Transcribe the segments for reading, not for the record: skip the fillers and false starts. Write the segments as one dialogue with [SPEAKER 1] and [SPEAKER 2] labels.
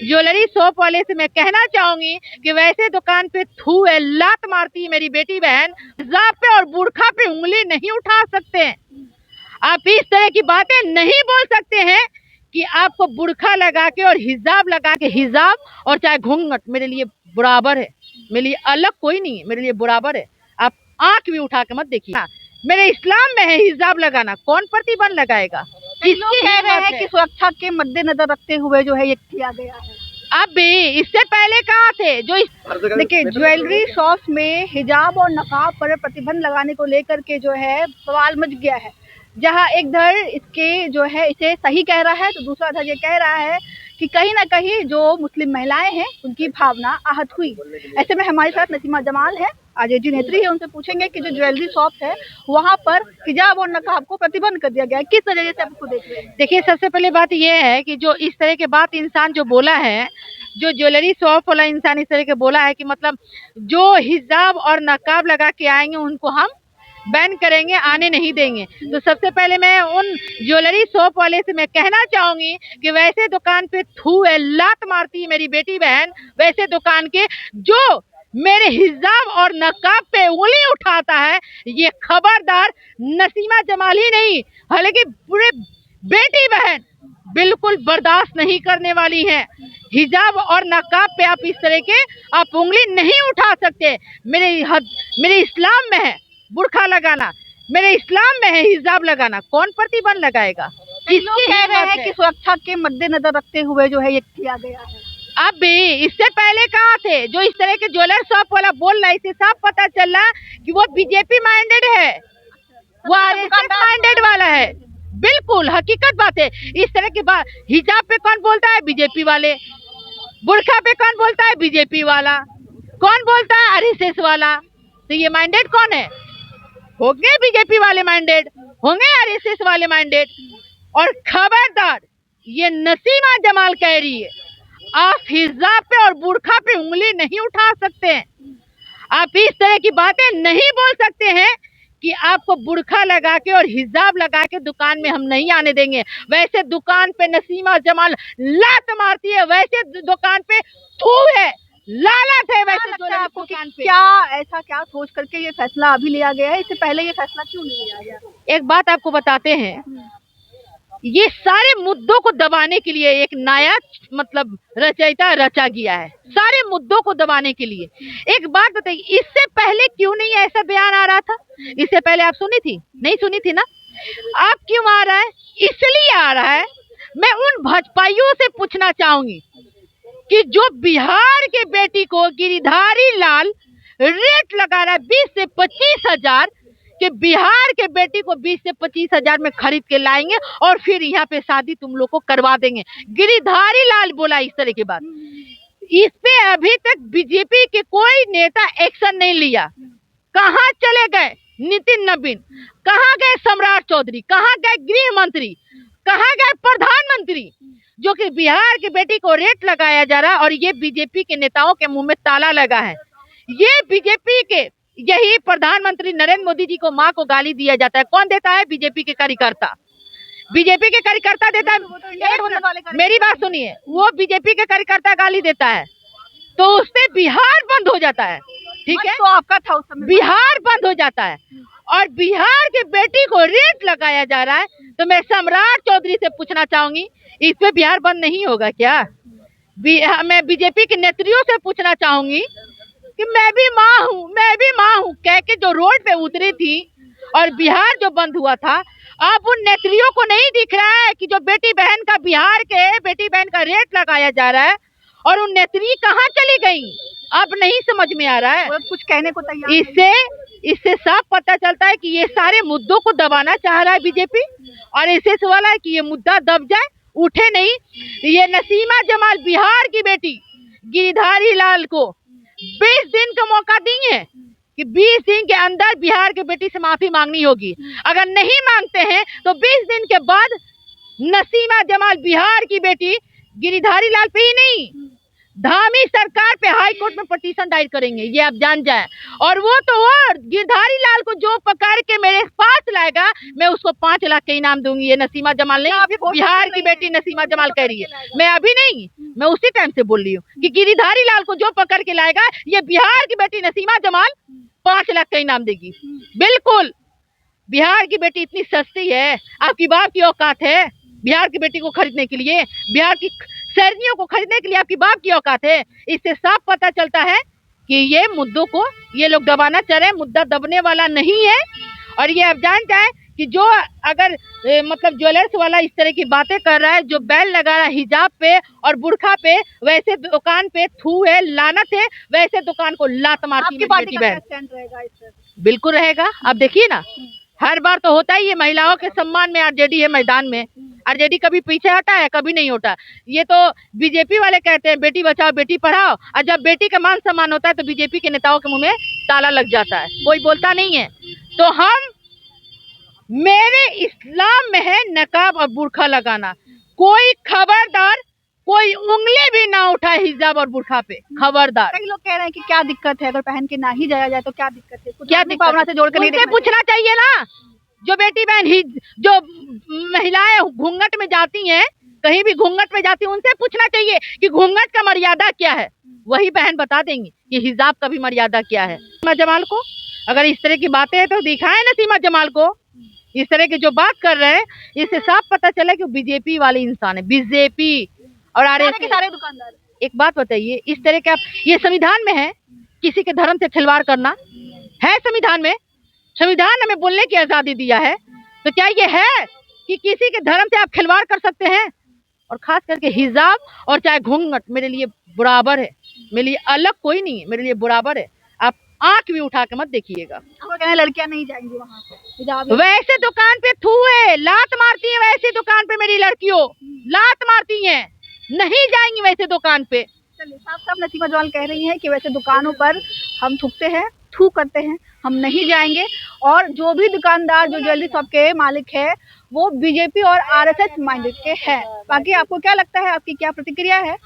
[SPEAKER 1] Jewellery shop वाले से मैं कहना चाहूंगी कि वैसे दुकान पे थू है, लात मारती है मेरी बेटी बहन। हिजाब पे और बुर्खा पे उंगली नहीं उठा सकते हैं। आप इस तरह की बातें नहीं बोल सकते हैं कि आपको बुर्खा लगा के और हिजाब लगा के, हिजाब और चाहे घूंघट मेरे लिए बराबर है, मेरे लिए अलग कोई नहीं है, मेरे लिए बराबर है। आप आंख भी उठा के मत देखिए। मेरे इस्लाम में है हिजाब लगाना, कौन प्रतिबंध लगाएगा?
[SPEAKER 2] किसकी कह रहे हैं कि सुरक्षा के मद्देनजर रखते हुए जो है ये किया गया है।
[SPEAKER 1] अब भी इससे पहले कहाँ थे जो
[SPEAKER 2] देखिए, ज्वेलरी शॉप्स में हिजाब और नकाब पर प्रतिबंध लगाने को लेकर के जो है सवाल मच गया है। जहां एक धड़ इसके जो है इसे सही कह रहा है, तो दूसरा धड़ ये कह रहा है कि कहीं ना कहीं जो मुस्लिम महिलाएं हैं उनकी भावना आहत हुई। ऐसे में हमारे साथ नसीमा जमाल है, आरजेडी नेत्री है, उनसे पूछेंगे कि जो ज्वेलरी शॉप है वहां पर हिजाब और नकाब को प्रतिबंध कर दिया गया है, किस नजरिए से आपको देख रहे हैं?
[SPEAKER 1] देखिए, सबसे पहले बात यह है कि जो इस तरह के बात इंसान जो बोला है, जो ज्वेलरी शॉप वाला इंसान इस तरह के बोला है कि मतलब जो हिजाब और नकाब लगा के आएंगे उनको हम बैन करेंगे, आने नहीं देंगे। तो सबसे पहले मैं उन ज्वेलरी शॉप वाले से मैं कहना चाहूंगी कि वैसे दुकान पे थू है, लात मारती है मेरी बेटी बहन, वैसे दुकान के जो मेरे हिजाब और नकाब पे उंगली उठाता है, ये खबरदार नसीमा जमाल ही नहीं, हालांकि पूरे बेटी बहन बिल्कुल बर्दाश्त नहीं करने वाली हैं। हिजाब और नकाब पे आप इस तरह के आप उंगली नहीं उठा सकते। मेरे इस्लाम में है बुर्खा लगाना, मेरे इस्लाम में है हिजाब लगाना, कौन प्रतिबंध लगाएगा?
[SPEAKER 2] लोग कह रहे हैं कि सुरक्षा के मद्देनजर रखते हुए जो है ये किया गया है।
[SPEAKER 1] अब भी इससे पहले कहाँ थे जो इस तरह के ज्वेलर शॉप वाला बोल रहा है? इससे साफ पता चल रहा कि वो बीजेपी माइंडेड है, वो आरएसएस माइंडेड वाला है। बिल्कुल हकीकत बात है। इस तरह की बात हिजाब पे कौन बोलता है? बीजेपी वाले। बुर्खा पे कौन बोलता है? बीजेपी वाला। कौन बोलता है? आरएसएस वाला। तो ये माइंडेड कौन है? होंगे बीजेपी वाले माइंडेड, होंगे आरएसएस वाले माइंडेड। और खबरदार, ये नसीमा जमाल कह रही है, आप हिजाब पे और बुर्खा पे उंगली नहीं उठा सकते हैं। आप इस तरह की बातें नहीं बोल सकते हैं कि आपको बुर्खा लगा के और हिजाब लगा के दुकान में हम नहीं आने देंगे। वैसे दुकान पे नसीमा जमाल लात मारती है, वैसे दुकान पे थू है, लालच है। वैसे जो आपको
[SPEAKER 2] क्या ऐसा क्या सोच करके ये फैसला अभी लिया गया है? इससे पहले ये फैसला क्यों नहीं लिया गया?
[SPEAKER 1] एक बात आपको बताते हैं, ये सारे मुद्दों को दबाने के लिए एक नया मतलब रचयिता रचा गया है, सारे मुद्दों को दबाने के लिए। एक बात बताइए, इससे पहले क्यों नहीं ऐसा बयान आ रहा था? इससे पहले आप सुनी थी? नहीं सुनी थी ना? आप क्यों आ रहा है? इसलिए आ रहा है। मैं उन भाजपाइयों से पूछना चाहूंगी कि जो बिहार के बेटी को गिरिधारी लाल रेट लगा रहा है 20 से 25 हजार, कि बिहार के बेटी को 20 से 25 हजार में खरीद के लाएंगे और फिर यहाँ पे शादी तुम लोग को करवा देंगे। गिरिधारी लाल बोला इस तरह की बात। इस पे अभी तक बीजेपी के कोई नेता एक्शन नहीं लिया। कहाँ चले गए नितिन नवीन? कहाँ गए सम्राट चौधरी? कहाँ गए गृह मंत्री? कहाँ गए प्रधानमंत्री? जो कि बिहार की बेटी को रेट लगाया जा रहा है और ये बीजेपी के नेताओं के मुंह में ताला लगा है। ये बीजेपी के यही प्रधानमंत्री नरेंद्र मोदी जी को माँ को गाली दिया जाता है। कौन देता है? बीजेपी के कार्यकर्ता। बीजेपी के कार्यकर्ता देता है। मेरी बात सुनिए, वो बीजेपी के कार्यकर्ता गाली देता है तो उससे बिहार बंद हो जाता है। ठीक है,
[SPEAKER 2] तो आपका था उस समय
[SPEAKER 1] बिहार बंद हो जाता है और बिहार के बेटी को रेट लगाया जा रहा है। तो मैं सम्राट चौधरी से पूछना चाहूंगी, इस पे बिहार बंद नहीं होगा क्या? मैं बीजेपी के नेत्रियों से पूछना चाहूंगी कि मैं भी माँ हूँ कह के जो रोड पे उतरी थी और बिहार जो बंद हुआ था, अब उन नेत्रियों को नहीं दिख रहा है कि जो बेटी बहन का, बिहार के बेटी बहन का रेट लगाया जा रहा है और उन नेत्री कहाँ चली गई? अब नहीं समझ में आ रहा है।
[SPEAKER 2] कुछ कहने को तैयार।
[SPEAKER 1] इससे साफ पता चलता है कि ये सारे मुद्दों को दबाना चाह रहा है बीजेपी और ऐसे सवाल है कि ये मुद्दा दब जाए, उठे नहीं। ये नसीमा जमाल बिहार की बेटी गिरिधारी लाल को 20 दिन का मौका दिए कि 20 दिन के अंदर बिहार की बेटी से माफी मांगनी होगी। अगर नहीं मांगते हैं तो 20 दिन के बाद नसीमा जमाल बिहार की बेटी गिरिधारी लाल पे ही नहीं धामी सरकार पे हाई कोर्ट में पिटीशन दायर करेंगे, ये आप जान जाए। और वो गिरधारी लाल को जो पकड़ के मेरे पास लाएगा, मैं उसको 5 लाख के इनाम दूंगी। ये नसीमा जमाल नहीं, बिहार की बेटी नसीमा जमाल कह रही है, मैं अभी नहीं, मैं उसी टाइम से बोल रही हूँ कि गिरधारी लाल को जो पकड़ के लाएगा, ये बिहार की बेटी नसीमा जमाल 5 लाख का इनाम देगी। बिल्कुल, बिहार की बेटी इतनी सस्ती है, आपकी बाप की औकात है बिहार की बेटी को खरीदने के लिए, बिहार की शहरियों को खरीदने के लिए आपकी बाप की औकात है। इससे साफ पता चलता है कि ये मुद्दों को ये लोग दबाना चाह रहे हैं, मुद्दा दबने वाला नहीं है। और ये आप जान जाए कि जो अगर मतलब ज्वेलर्स वाला इस तरह की बातें कर रहा है, जो बैन लगा रहा है हिजाब पे और बुर्खा पे, वैसे दुकान पे थू है, लानत है, वैसे दुकान को लात मारती है बेटी बहन। बिल्कुल रहेगा, आप देखिए ना, हर बार तो होता ही है, महिलाओं के सम्मान में आरजेडी है मैदान में। आरजेडी कभी पीछे हटा है, कभी नहीं होता। ये तो बीजेपी वाले कहते हैं बेटी बचाओ बेटी पढ़ाओ, और जब बेटी का मान सम्मान होता है तो बीजेपी के नेताओं के मुंह में ताला लग जाता है, कोई बोलता नहीं है। तो मेरे इस्लाम में है नकाब और बुर्खा लगाना, कोई खबरदार कोई उंगली भी ना उठाए हिजाब और बुर्खा पे, खबरदार।
[SPEAKER 2] कई लोग कह रहे हैं कि क्या दिक्कत है, अगर पहन के ना ही जाया जाए तो क्या दिक्कत है?
[SPEAKER 1] क्या
[SPEAKER 2] भावना से जोड़ कर नहीं
[SPEAKER 1] पूछना चाहिए ना, जो बेटी बहन जो महिलाएं घूंघट में जाती हैं, कहीं भी घूंघट में जाती हैं, उनसे पूछना चाहिए कि घूंघट का मर्यादा क्या है। वही बहन बता देंगी कि हिजाब का भी मर्यादा क्या है। नसीमा जमाल को अगर इस तरह की बातें हैं तो दिखाएं नसीमा जमाल को। इस तरह की जो बात कर रहे हैं, इससे साफ पता चला कि वो बीजेपी वाले इंसान है, बीजेपी और आरएसएस
[SPEAKER 2] के सारे दुकानदार।
[SPEAKER 1] एक बात बताइए, इस तरह का ये संविधान में है किसी के धर्म से खिलवाड़ करना? है संविधान में? संविधान हमें बोलने की आजादी दिया है, तो क्या ये है कि किसी के धर्म से आप खिलवाड़ कर सकते हैं? और खास करके हिजाब और चाहे घूंघट मेरे लिए बराबर है, मेरे लिए अलग कोई नहीं है, मेरे लिए बराबर है। आप आंख भी उठा के मत देखिएगा।
[SPEAKER 2] लड़कियां नहीं जाएंगी वहाँ।
[SPEAKER 1] वैसे दुकान पे थू है, लात मारती है, वैसे दुकान पे मेरी लड़कियों लात मारती हैं, नहीं जाएंगी वैसे दुकान पे।
[SPEAKER 2] चलिए, साफ साफ नसीमा जमाल कह रही हैं कि वैसे दुकानों पर हम थूकते हैं, थू करते हैं, हम नहीं जाएंगे। और जो भी दुकानदार जो ज्वेलरी शॉप के मालिक है वो बीजेपी और आरएसएस माइंडेड के हैं। बाकी आपको क्या लगता है, आपकी क्या प्रतिक्रिया है,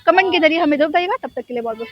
[SPEAKER 2] कमेंट के जरिए हमें जरूर बताइएगा। तब तक के लिए बहुत बहुत